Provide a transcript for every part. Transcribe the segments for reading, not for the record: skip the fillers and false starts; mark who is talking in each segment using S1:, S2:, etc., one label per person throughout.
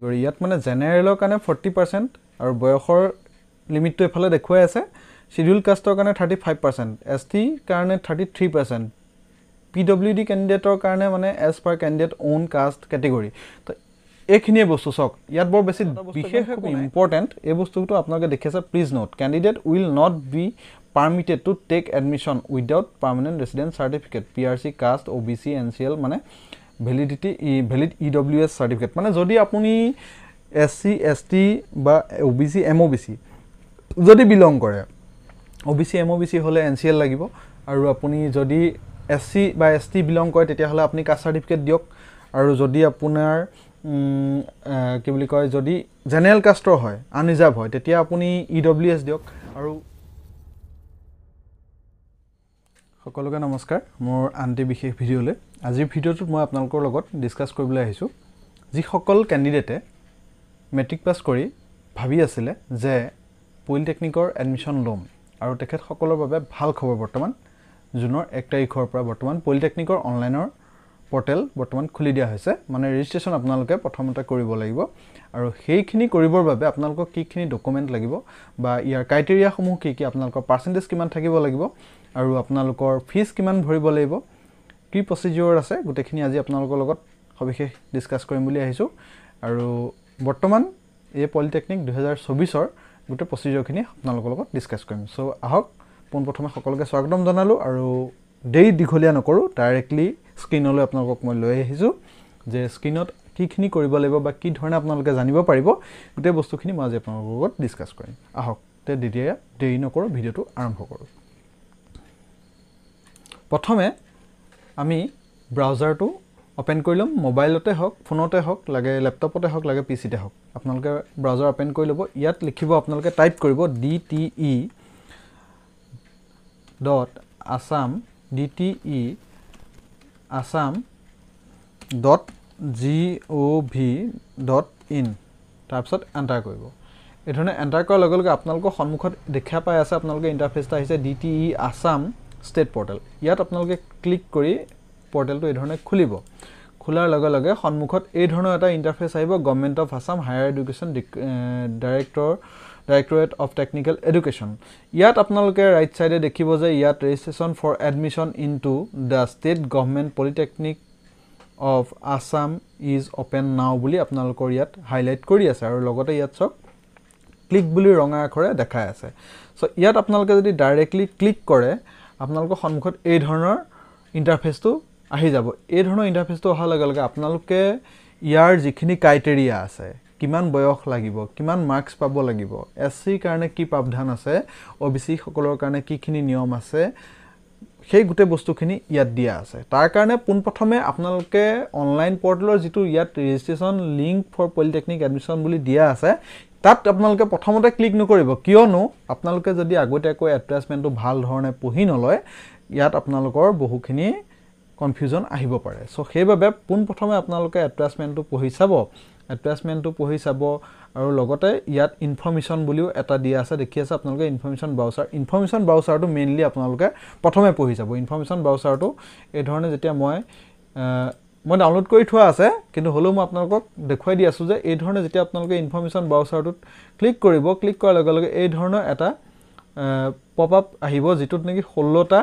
S1: ইয়াত মানে জেনেৰেলৰ কাৰণে 40% আৰু বয়সৰ লিমিটটো এফালে দেখুৱাই আছে শিডিউল কাষ্টৰ কাৰণে 35% এছটি কাৰণে 33% পিডব্লিউডি ক্যান্ডিডেটৰ কাৰণে মানে as per candidate own caste category তো এইখিনিয়ে বস্তু চক ইয়াত বৰ বেছি বিশেষ খুব ইম্পৰ্টেণ্ট এই বস্তুটো আপোনালোকে দেখি আছে please note candidate will not be permitted to take admission without permanent residence certificate PRC caste OBC NCL মানে valid EWS certificate মানে যদি আপুনি SC ST বা OBC MOBC যদি বিলং কৰে OBC MOBC হলে NCL লাগিব আৰু আপুনি যদি SC বা ST বিলং কৰে তেতিয়া হলে আপুনি কাষ্ট সাৰ্টিফিকেট দিয়ক আৰু যদি আপোনাৰ কি বুলি কয় যদি জেনাৰেল কাষ্টৰ হয় আনৰিজাৰ্ভ হয় তেতিয়া আপুনি EWS দিয়ক আৰু সকলোকে নমস্কাৰ মোৰ আনটি বিশেষ ভিডিঅ'লৈ আজিৰ ভিডিঅ'টোত মই আপোনালোকৰ লগত ডিসকাস কৰিবলৈ আহিছো যি সকল ক্যান্ডিডেটে মেট্ৰিক পাছ কৰি ভাবি আছিল যে পলিটেকনিকৰ এডমিশন লম আৰু তেখেত সকলৰ বাবে ভাল খবৰ বৰ্তমান জুনৰ 1 তাৰিখৰ পৰা বৰ্তমান পলিটেকনিকৰ অনলাইনৰ পোৰ্টেল বৰ্তমান খুলি দিয়া হৈছে মানে ৰেজিষ্ট্ৰেচন আপোনালোকে প্ৰথমতে কৰিব লাগিব আৰু সেইখিনি কৰিবৰ বাবে আপোনালোকক কিখিনি ডকুমেন্ট লাগিব বা ইয়াৰ ক্ৰাইটেৰিয়া সমূহ কি আপোনালোকৰ পাৰ্সেন্টেজ কিমান থাকিব লাগিব আৰু আপোনালোকৰ ফিজ কিমান ভৰিব লাগিব কি প্ৰসিডিউৰ আছে গুটেখিনি আজি আপোনালোকৰ লগত সবিশেষ ডিসকাস কৰিম বুলি আহিছো আৰু বৰ্তমান এই পলিটেকনিক 2024 ৰ গুটে প্ৰসিডিউৰখিনি আপোনালোকৰ লগত ডিসকাস কৰিম সো আহক পোনপ্ৰথমে সকলোকে স্বাগতম জনালো আৰু দেই দিঘলীয়া নকৰো ডাইৰেক্টলি স্ক্ৰিনলৈ আপোনালোকক মই লৈ আহিছো যে স্ক্ৰিনত কিখিনি কৰিব লাগিব বা কি ধৰণে আপোনালোকে জানিব পাৰিব গুটে বস্তুখিনি মই আজি আপোনালোকৰ লগত ডিসকাস কৰিম আহক তে দেৰি নকৰো ভিডিওটো আৰম্ভ কৰো প্ৰথমে আমি ব্ৰাউজাৰটো ওপেন কৰি লম মোবাইলতে হওক ফোনতে হওক লাগে ল্যাপটপতে হওক লাগে পিসিতে হওক আপোনালোকে ব্ৰাউজাৰ ওপেন কৰি লব ইয়াত লিখিব আপোনালোকে টাইপ কৰিব dte.assam.gov.in তাৰপিছত এন্টাৰ কৰিব এই ধৰণে এন্টাৰ কৰাৰ লগে লগে আপোনালোকৰ সন্মুখত দেখা পাই আছে আপোনালোকে ইন্টাৰফেসটা আহিছে DTE Assam স্টেট পোৰ্টেল ইয়াত আপোনালোকে ক্লিক কৰি পোৰ্টেলটো এই ধৰণে খুলিব খোলাৰ লগে লগে সন্মুখত এই ধৰণৰ এটা ইন্টাৰফেস আহিব government of Assam higher education directorate of technical education ইয়াত আপোনালোকে ৰাইট সাইডে দেখিব যে ইয়াত registration for admission into the state government polytechnic of Assam is open now বুলি আপোনালোকৰ ইয়াত হাইলাইট কৰি আছে আৰু লগতে ইয়াত সব ক্লিক বুলি ৰঙা আখৰে দেখাই আছে সো ইয়াত আপোনালোকে যদি ডাইৰেক্টলি ক্লিক কৰে আপোনালোকৰ সন্মুখত এই ধৰণৰ ইন্টাৰফেসটো আহি যাব এই ধৰণৰ ইন্টাৰফেসটো অহাৰ লগে লগে আপোনালোকে ইয়াৰ যিখিনি ক্ৰাইটেৰিয়া আছে কিমান বয়স লাগিব কিমান মাৰ্কস পাব লাগিব এসসি কাৰণে কি প্ৰাবধান আছে ওবিসি সকলৰ কাৰণে কিখিনি নিয়ম আছে সেই গুটে বস্তুখিনি ইয়াত দিয়া আছে তাৰ কাৰণে পোনপ্ৰথমে আপোনালোকে অনলাইন পোৰ্টেলৰ যিটো ইয়াত registration link for polytechnic admission বুলি দিয়া আছে তাত আপোনালোকে প্ৰথমতে ক্লিক নকৰিব কিয়নো আপোনালোকে যদি আগতীয়াকৈ এডভাৰটাইজমেন্টটো ভাল ধৰণে পঢ়ি নলয় ইয়াত আপোনালোকৰ বহুখিনি কনফিউজন আহিব পাৰে সো সেইবাবে পোনপ্ৰথমে আপোনালোকে এডভাৰটাইজমেন্টটো পঢ়ি চাব আৰু লগতে ইয়াত ইনফৰমেশন বুলিও এটা দিয়া আছে দেখি আছে আপোনালোকে ইনফৰমেশন ব্ৰাউচাৰটো মেইনলি আপোনালোকে প্ৰথমে পঢ়ি যাব ইনফৰমেশন ব্ৰাউচাৰটো এই ধৰণে যেতিয়া মই ডাউনলোড কৰি থোৱা আছে কিন্তু হলো মই আপোনালোকক দেখুৱাই দি আছো যে এই ধৰণে যেতিয়া আপোনালোকে ইনফৰমেশন ব্ৰাউচাৰটোত ক্লিক কৰাৰ লগে লগে এই ধৰণৰ এটা পপ আপ আহিব যেটোত নেকি 16টা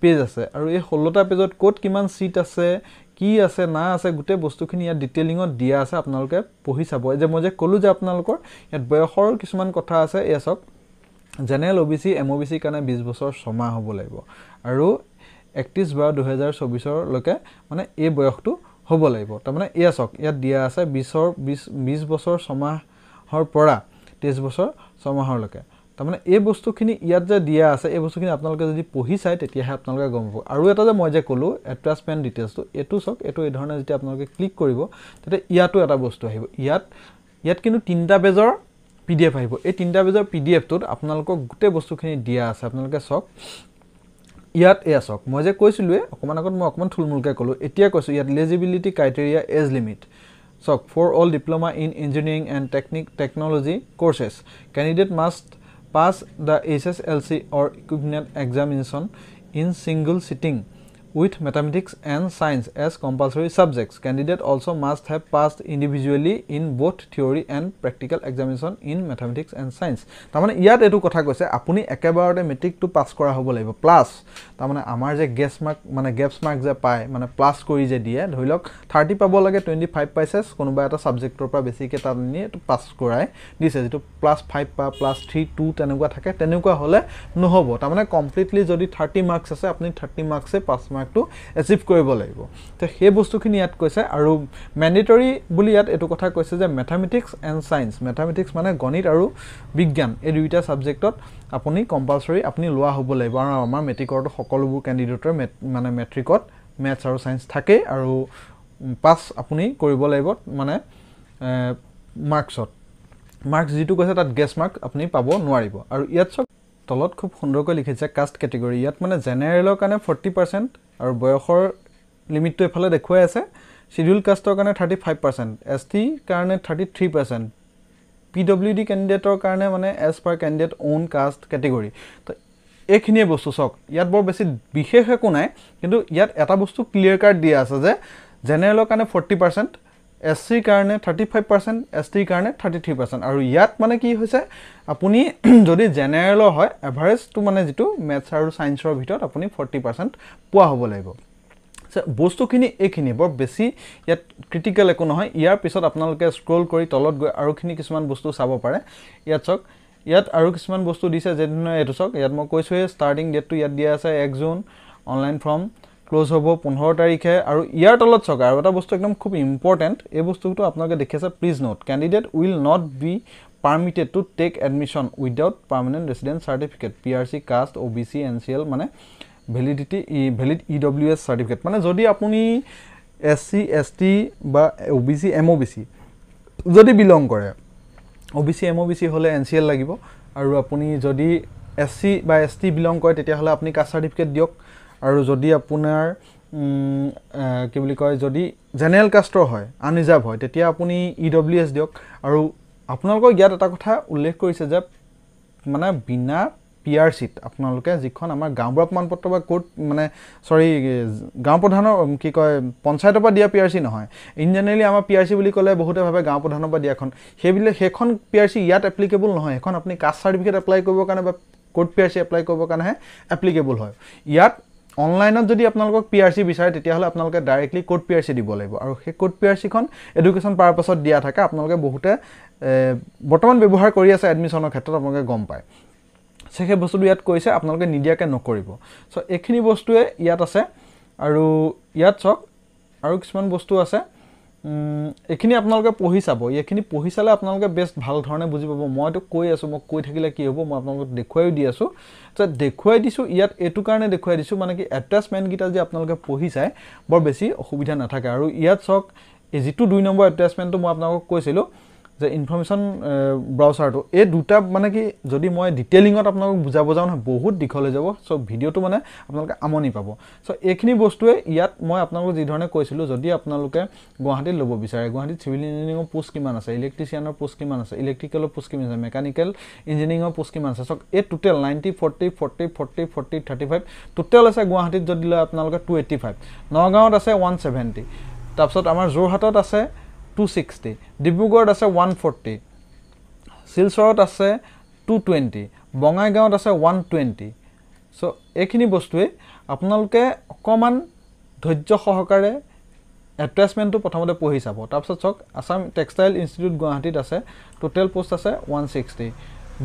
S1: পেজ আছে আৰু এই 16টা পেজত কোড কিমান সিট আছে কি আছে না আছে গুটে বস্তুখিনি ইয়াত ডিটেইলিংত দিয়া আছে আপোনালোকে পঢ়ি চাব যে মই যে কলো যে আপোনালোকৰ ইয়াত বয়সৰ কিছুমান কথা আছে এসক জেনাৰেল ওবিসি এমওবিসি কাৰণে 20 বছৰ ছমাহ হ'ব লাগিব আৰু 31/12/2024 লৈকে মানে এই বয়সটো হ'ব লাগিব তাৰ মানে এসক ইয়াত দিয়া আছে 20 বছৰ ছমাহৰ পৰা 23 বছৰ ছমাহৰলৈকে তাৰ মানে এই বস্তুখিনি ইয়াত যে দিয়া আছে এই বস্তুখিনি আপোনালোকে যদি পঢ়ি চাই তেতিয়াহে আপোনালোকে গম পাব আৰু এটা যে মই যে কলো এডভাৰটাইজমেন্ট ডিটেইলছটো এটো সক এটো এই ধৰণে যেতিয়া আপোনালোকে ক্লিক কৰিব তেতে ইয়াতো এটা বস্তু আহিব ইয়াত কিন্তু 3টা পেজৰ পিডিএফ আহিব এই 3টা পেজৰ পিডিএফটোত আপোনালোকক গুটে বস্তুখিনি দিয়া আছে আপোনালোকে সক ইয়াত এসক মই যে কৈছিলুৱে অকমান আগত মই অকমান থুলমুলকে কলো এতিয়া কৈছো ইয়াত eligibility criteria age limit so for all diploma in engineering and technology courses candidate must pass the SSLC or equivalent examination in single sitting with mathematics and science as compulsory subjects. Candidate also must have passed individually in both theory and practical examination in mathematics and science. তাৰমানে ইয়াত এটো কথা কৈছে আপুনি একেবাৰতে মেট্ৰিকটো pass কৰা হ'ব লাগিব প্লাস তাৰমানে আমাৰ যে গেপছ মাৰ্ক যে পায় মানে প্লাস কৰি যে দিয়ে ধৰিলক 30 পাব লাগে 25 পাইছে কোনোবা এটা সাবজেক্টৰ পৰা বেছিকে তাত নি এটো পাস কৰাই দিছে যেটো +5 বা +3 2 তেনেকুৱা থাকে তেনেকুৱা হলে নহব তাৰমানে কমপ্লিটলি যদি 30 মাৰ্কস আছে আপুনি 30 মাৰ্কসে পাস মাৰ্কটো এচিভ কৰিব লাগিব তে সেই বস্তুখিনি ইয়াত কৈছে আৰু ম্যান্ডেটৰি বুলি ইয়াত এটো কথা কৈছে যে ম্যাথমেটিক্স এন্ড সায়েন্স ম্যাথমেটিক্স মানে গণিত আৰু বিজ্ঞান এই দুইটা সাবজেক্টত আপুনি কম্পালসৰি আপুনি লোৱা হ'ব লাগিব আৰু আমাৰ মেট্ৰিকৰটো সকলোবোৰ ক্যান্ডিডেটৰ মানে মেট্ৰিকত ম্যাথছ আৰু সায়েন্স থাকে আৰু পাস আপুনি কৰিব লাগিব মানে মাৰ্কস যেটো কৈছে তাত গেছ মাৰ্ক আপুনি পাব নোৱাৰিব আৰু ইয়াত তলত খুব সুন্দৰকৈ লিখিছে কাষ্ট ক্যাটেগৰি ইয়াত মানে জেনাৰেলৰ কাৰণে 40% আৰু বয়সৰ লিমিটটো এফালে দেখুৱাই আছে শিডিউল কাষ্টৰ কাৰণে 35% এসটি কাৰণে 33% পিডব্লিউডি ক্যান্ডিডেটৰ কাৰণে মানে as per candidate own caste category তো এইখিনিয়ে বস্তু চক ইয়াত বৰ বেছি বিশেষ একো নাই কিন্তু ইয়াত এটা বস্তু ক্লিয়াৰ কাট দিয়া আছে যে জেনাৰেলৰ কাৰণে 40% এসসি কাৰণে 35% এসটি কাৰণে 33% আৰু ইয়াত মানে কি হৈছে আপুনি যদি জেনাৰেল হয় এভাৰেজটো মানে যেটো ম্যাথছ আৰু সায়েন্সৰ ভিতৰত আপুনি 40% পোৱা হ'ব লাগিব বস্তুখিনি এইখিনি বৰ বেছি ইয়াত ক্ৰিটিক্যাল একো নহয় ইয়াৰ পিছত আপোনালোকে স্ক্ৰল কৰি তলত গৈ আৰুখিনি কিছুমান বস্তু চাব পাৰে ইয়াত চক ইয়াত আৰু কিছুমান বস্তু দিছে যেনে এটো চক ইয়াত মই কৈছো ষ্টাৰ্টিং ডেটটো ইয়াত দিয়া আছে 1 জুন অনলাইন ফৰ্ম ক্লোজ হ'ব 15 তাৰিখে আৰু ইয়াৰ তলত চক আৰু এটা বস্তু একদম খুব ইম্পৰ্টেন্ট এই বস্তুটো আপোনালোকে দেখিছে please note candidate will not be permitted to take admission without permanent residence certificate PRC caste OBC NCL মানে valid EWS certificate মানে যদি আপুনি SC ST বা OBC MOBC যদি বিলং কৰে OBC MOBC হলে NCL লাগিব আৰু আপুনি যদি SC বা ST বিলং কৰে তেতিয়া হলে আপুনি কাষ্ট সাৰ্টিফিকেট দিয়ক আৰু যদি আপোনাৰ কি বুলি কয় যদি জেনাৰেল কাষ্টৰ হয় আনৰিজাৰ্ভ হয় তেতিয়া আপুনি EWS দিয়ক আৰু আপোনালোকৰ ইয়াত এটা কথা উল্লেখ কৰিছে যে মানে বিনা পিআৰসিত আপোনালোকে যিখন আমাৰ গাঁওবুঢ়া প্ৰমাণপত্ৰ বা কোৰ্ট মানে সৰি গাঁও প্ৰধানৰ কি কয় পঞ্চায়তৰ পৰা দিয়া পিআৰসি নহয় ইন জেনেৰেলি আমাৰ পিআৰসি বুলি ক'লে বহুতে ভাবে গাঁও প্ৰধানৰ পৰা দিয়াখন সেইখন পিআৰসি ইয়াত এপ্লিকেবল নহয় এখন আপুনি কাষ্ট সাৰ্টিফিকেট এপ্লাই কৰিবৰ কাৰণে বা কোৰ্ট পিআৰসি এপ্লাই কৰিবৰ কাৰণে এপ্লিকেবল হয় ইয়াত অনলাইনত যদি আপোনালোকক পিআৰসি বিচাৰে তেতিয়া হলে আপোনালোকে ডাইৰেক্টলি কোড পিআৰসি দিব লাগিব আৰু সেই কোড পিআৰসি খন এডুকেশন পাৰপাছত দিয়া থাকে আপোনালোকে বহুতে বৰ্তমান ব্যৱহাৰ কৰি আছে এডমিশনৰ ক্ষেত্ৰত আপোনালোকে গম পায় সেহে বস্তুটো ইয়াত কৈছে আপোনালোকে নিদিয়াকে নকৰিব সো এখিনি বস্তুৱে ইয়াত আছে আৰু ইয়াত চক আৰু কিছুমান বস্তু আছে এখিনি আপোনালোকে পঢ়ি চাব এখিনি পঢ়ি চালে আপোনালোকে বেষ্ট ভাল ধৰণে বুজি পাব মইতো কৈ আছো মই কৈ থাকিলে কি হ'ব মই আপোনালোকক দেখুৱাই দি আছো তো দেখুৱাই দিছো ইয়াত এটু কাৰণে দেখুৱাই দিছো মানে কি অ্যাটাচমেন্ট গিটা যে আপোনালোকে পঢ়ি চায় বৰ বেছি অসুবিধা নাথাকে আৰু ইয়াত চক এই যেটো 2 নম্বৰ অ্যাটাচমেন্টটো মই আপোনালোকক কৈছিলো যে ইনফৰমেশন ব্ৰাউজাৰটো এই দুটা মানে কি যদি মই ডিটেইলিংত আপোনালোকক বুজাব যাও না বহুত দীঘল হৈ যাব সো ভিডিওটো মানে আপোনালোকে আমনি পাব সো এইখিনি বস্তুৱে ইয়াত মই আপোনালোকক যি ধৰণে কৈছিলো যদি আপোনালোকে গুৱাহাটীত লব বিচাৰে গুৱাহাটীত সিভিল ইঞ্জিনিয়াৰিংৰ পোষ্ট কিমান আছে ইলেক্ট্ৰিচিয়ানৰ পোষ্ট কিমান আছে ইলেক্ট্ৰিকেলৰ পোষ্ট কিমান আছে মেকানিক্যাল ইঞ্জিনিয়াৰিংৰ পোষ্ট কিমান আছে সো এই টোটাল 90 40 40 40 40 35 টোটাল আছে গুৱাহাটীত যদি লয় আপোনালোকে 285 নগাঁৱত আছে 170 তাৰপিছত আমাৰ জোৰহাটত আছে 260 ডিব্ৰুগড়ত আছে 140 শিলচৰত আছে 220 বঙাইগাঁৱত আছে 120 সো এখিনি বস্তুৱে আপোনালোকে অকমান ধৈৰ্য সহকাৰে অ্যাটাচমেন্টটো প্ৰথমতে পঢ়ি চাব তাৰপিছত চক আসাম টেক্সটাইল ইনষ্টিটিউট গুৱাহাটীত আছে টোটাল পোষ্ট আছে 160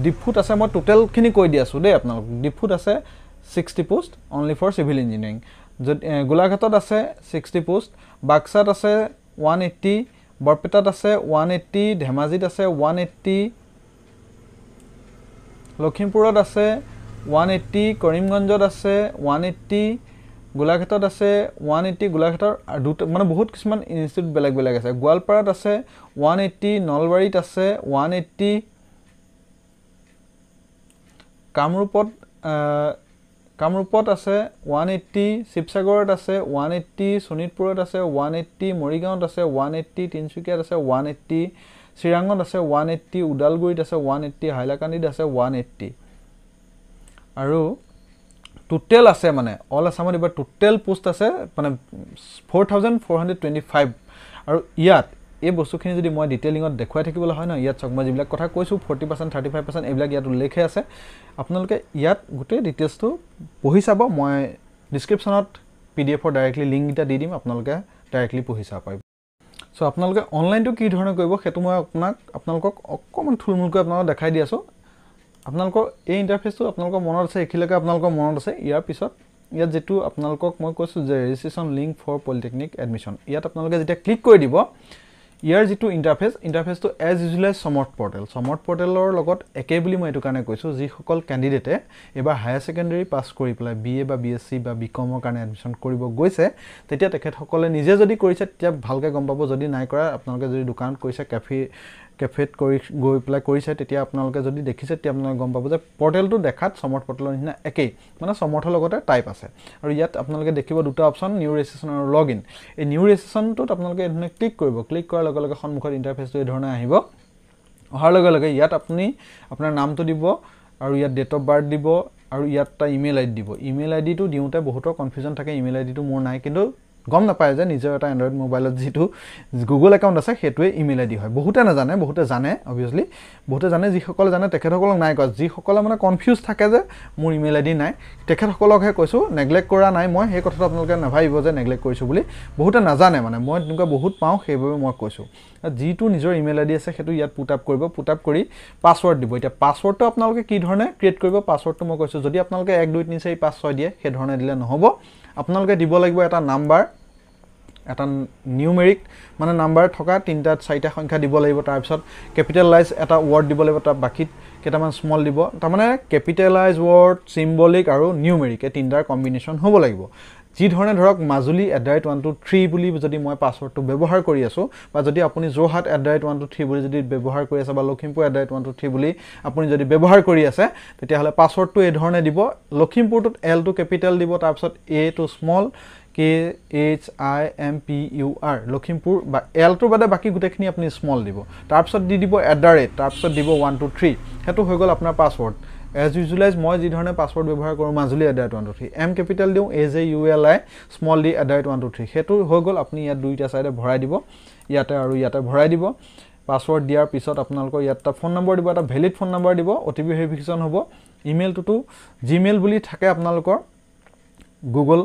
S1: ডিফুত আছে মই টোটাল খিনি কৈ দি আছো দেই আপোনালোক ডিফুত আছে 60 post only for civil engineering গোলাঘাটত আছে 60 পোষ্ট বাক্সাত আছে 180 বৰপেটাত আছে 180 ধেমাজিত আছে 180 লখিমপুৰত আছে 180 কৰিমগঞ্জত আছে 180 গোলাঘাটত আছে 180 গোলাঘাটৰ মানে বহুত কিছুমান ইনষ্টিটিউট বেলেগ বেলেগ আছে গোৱালপাৰাত আছে 180 নলবাৰীত আছে 180 কামৰূপত আছে 180 শিৱসাগৰত আছে 180 শোণিতপুৰত আছে 180 মৰিগাঁৱত আছে 180 তিনচুকীয়াত আছে 180 চিৰাঙত আছে 180 উদালগুৰিত আছে 180 হাইলাকান্দিত আছে 180 আৰু টোটেল আছে মানে অল আছামত এবাৰ টোটেল পোষ্ট আছে মানে 4425 আৰু ইয়াত এই বস্তুখিনি যদি মই ডিটেইলিঙত দেখুৱাই থাকিবলৈ হয় ন ইয়াত চক মই যিবিলাক কথা কৈছোঁ 40% 35% এইবিলাক ইয়াত উল্লেখে আছে আপোনালোকে ইয়াত গোটেই ডিটেইলছটো পঢ়ি চাব মই ডিসক্ৰিপশ্যনত পিডিএফৰ ডাইৰেক্টলি লিংক এটা দি দিম আপোনালোকে ডাইৰেক্টলি পঢ়ি চাব পাৰিব সো আপোনালোকে অনলাইনটো কি ধৰণে কৰিব সেইটো মই আপোনালোকক অকমান থুলমুলকৈ আপোনালোকক দেখাই দি আছো আপোনালোকৰ এই ইন্টাৰফেসটো আপোনালোকৰ মনত আছে এখিলৈকে আপোনালোকৰ মনত আছে ইয়াৰ পিছত ইয়াত যেটো আপোনালোকক মই কৈছো যে registration link for polytechnic admission ইয়াত আপোনালোকে যেতিয়া ক্লিক কৰি দিব ইয়াৰ যেটো ইন্টাৰফেসটো এজ ইউজুৱেল সমৰ্থ পৰ্টেলৰ লগত একে বুলি মই এটো কাৰণে কৈছো যি সকল ক্যান্ডিডেটে এবাৰ হায়াৰ সেকেন্ডাৰী পাস কৰি পেলাই বিএ বা বিএসসি বা বিকমৰ কাৰণে এডমিশন কৰিব গৈছে তেতিয়া তেখেতসকলে নিজে যদি কৰিছে তেতিয়া ভালকৈ গম পাব যদি নাই কৰা আপোনালোকে যদি দোকানত কৰিছে কেফেত কৰি গৈ পেলাই কৰিছে তেতিয়া আপোনালোকে যদি দেখিছে তেতিয়া আপোনালোকে গম পাব যে পৰ্টেলটো দেখাত সমৰ্থ পৰ্টেলৰ নিচিনা একেই মানে সমৰ্থৰ লগতে টাইপ আছে আৰু ইয়াত আপোনালোকে দেখিব দুটা অপচন নিউ ৰেজিষ্ট্ৰেচন আৰু লগইন এই নিউ ৰেজিষ্ট্ৰেচনটোত আপোনালোকে এনে ক্লিক কৰিব ক্লিক কৰাৰ লগে লগে সন্মুখৰ ইন্টাৰফেসটো এই ধৰণে আহিব অহাৰ লগে লগে ইয়াত আপুনি আপোনাৰ নামটো দিব আৰু ইয়াত ডেট অফ বাৰ্থ দিব আৰু ইয়াত এটা ইমেইল আইডি দিব ইমেইল আইডিটো দিওঁতে বহুতৰ কনফিউজন থাকে ইমেইল আইডিটো মোৰ নাই কিন্তু গম নাপায় যে নিজৰ এটা এন্ড্ৰইড মোবাইলত যেটো গুগল একাউন্ট আছে হেতুৱে ইমেইল আইডি হয় বহুতে নাজানে বহুতে জানে অবিয়াসলি বহুতে জানে যি সকল জানে তেখেতসকলক নাই কয় যি সকল মানে কনফিউজ থাকে যে মোৰ ইমেইল আইডি নাই তেখেতসকলকহে কৈছো নেগলেক্ট কৰা নাই মই সেই কথাটো আপোনালোকে নাভাবিব যে নেগলেক্ট কৰিছো বুলি বহুতে নাজানে মানে মই তেনেকুৱা বহুত পাওঁ সেইভাবে মই কৈছো যেটো নিজৰ ইমেইল আইডি আছে হেতু ইয়াত পুট আপ কৰিব পুট আপ কৰি পাসওয়াৰ্ড দিব এটা পাসওয়াৰ্ডটো আপোনালোকে কি ধৰণে ক্ৰিয়েট কৰিব পাসওয়াৰ্ডটো মই কৈছো যদি আপোনালোকে 1 2 3 4 5 6 দিয়ে সেই ধৰণে দিলে নহব আপোনালোকে দিব লাগিব এটা নাম্বাৰ এটা নিউমেৰিক মানে নাম্বাৰ থকা তিনটা চাৰিটা সংখ্যা দিব লাগিব তাৰ পিছত ক্যাপিটালাইজ এটা ওয়াৰ্ড দিব লাগিব তাৰ বাকি কেটামান স্মল দিব তাৰ মানে ক্যাপিটালাইজ ওয়াৰ্ড সিম্বলিক আৰু নিউমেৰিক এই তিনটাৰ কম্বিনেশন হ'ব লাগিব যি ধৰণে ধৰক মাজুলী @123 বুলি যদি মই পাসওয়াৰ্ডটো ব্যৱহাৰ কৰি আছো বা যদি আপুনি জোহাট @123 বুলি যদি ব্যৱহাৰ কৰি আছে বা লখিমপুৰ @123 বুলি আপুনি যদি ব্যৱহাৰ কৰি আছে তেতিয়া হলে পাসওয়াৰ্ডটো এই ধৰণে দিব লখিমপুৰটোত L টো ক্যাপিটাল দিব তাৰ পিছত A টো স্মল KHIMPUR লখিমপুৰ বা L টোৰ বাদে বাকি গুটেখিনি আপুনি স্মল দিব তাৰ পিছত দি দিব @ তাৰ পিছত দিব 123 হেতু হৈ গল আপোনাৰ পাসওয়াৰ্ড এজ ইউজুৱেলাইজ মই যি ধৰণে পাসওয়াৰ্ড ব্যৱহাৰ কৰো মাজুলী @123 M ক্যাপিটাল দিও AJULI স্মল d @123 হেতু হৈ গল আপুনি ইয়াত দুইটা সাইডে ভৰাই দিব ইয়াতে আৰু ইয়াতে ভৰাই দিব পাসওয়াৰ্ড দিয়াৰ পিছত আপোনালোকৰ ইয়াত ফোন নম্বৰ দিব এটা ভ্যালিড ফোন নম্বৰ দিব OTP ভেৰিফিকেশন হ'ব ইমেইলটো জিমেইল বুলি থাকে আপোনালোকৰ গুগল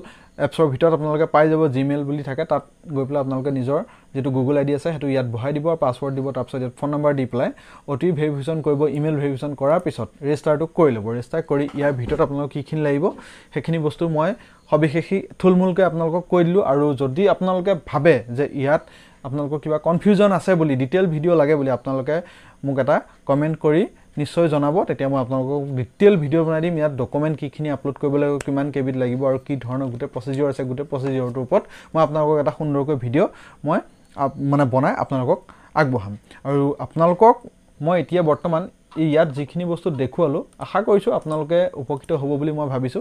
S1: এপছৰ ভিতৰত আপোনালোকে পাই যাব জিমেইল বুলি থাকে তাত গৈ পেলাই আপোনালোকে নিজৰ যেটো গুগল আইডি আছে হেতু ইয়াত বহাই দিব আৰু পাসওয়াৰ্ড দিব তাৰ পিছত ইয়াত ফোন নম্বৰ দি পেলাই OTP ভেৰিফিকেশন কৰিব ইমেইল ভেৰিফিকেশন কৰাৰ পিছত ৰেজিষ্টাৰটো কৰি ল'ব ৰেজিষ্টাৰ কৰি ইয়াৰ ভিতৰত আপোনালোক কিখিনি লাগিব হেখিনি বস্তু মই সবিশেষি থুলমুলকৈ আপোনালোকক কৈ দিলো আৰু যদি আপোনালোকে ভাবে যে ইয়াত আপোনালোকৰ কিবা কনফিউজন আছে বুলি ডিটেইল ভিডিও লাগে বুলি আপোনালোকে মোক এটা কমেন্ট কৰি নিশ্চয় জনাব তেতিয়া মই আপোনালোকক ডিটেইল ভিডিও বনাই দিম ইয়াত ডকুমেন্ট কিখিনি আপলোড কৰিব লাগিব কিমান কেবিট লাগিব আৰু কি ধৰণৰ গুটে প্ৰসিডিউৰ আছে গুটে প্ৰসিডিউৰটোৰ ওপৰত মই আপোনালোকক এটা সুন্দৰকৈ ভিডিও মই মানে বনাই আপোনালোকক আগবঢ়াম আৰু আপোনালোকক মই এতিয়া বৰ্তমান ইয়াত যিখিনি বস্তু দেখুৱালো আশা কৰিছো আপোনালোকে উপকৃত হ'ব বুলি মই ভাবিছো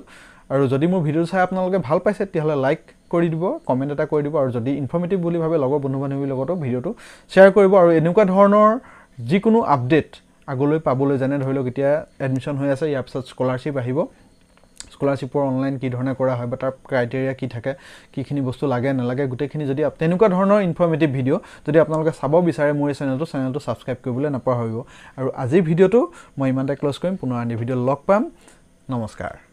S1: আৰু যদি মোৰ ভিডিও চাই আপোনালোকে ভাল পাইছে তেতিয়াহলে লাইক কৰি দিব কমেন্ট এটা কৰি দিব আৰু যদি ইনফৰ্মেটিভ বুলি ভাবে লগৰ বন্ধু-বান্ধৱীৰ লগতো ভিডিওটো শেয়াৰ কৰিব আৰু এনেকুৱা ধৰণৰ যিকোনো আপডেট আগলৈ পাবলৈ জানে ধৰিলক এতিয়া এডমিশন হৈ আছে ইয়াৰ পিছত স্কলাৰশিপ আহিব স্কলাৰশিপৰ অনলাইন কি ধৰণে কৰা হয় বা তাৰ ক্ৰাইটেৰিয়া কি থাকে কিখিনি বস্তু লাগে নালাগে গুটেখিনি যদি তেনেকুৱা ধৰণৰ ইনফৰ্মেটিভ ভিডিও যদি আপোনালোকে চাব বিচাৰে মোৰ চেনেলটো সাবস্ক্ৰাইব কৰিবলৈ নাপাহৰিব আৰু আজি ভিডিওটো মই ইমানতে ক্লোজ কৰিম পুনৰ আনি ভিডিও লগ পাম নমস্কাৰ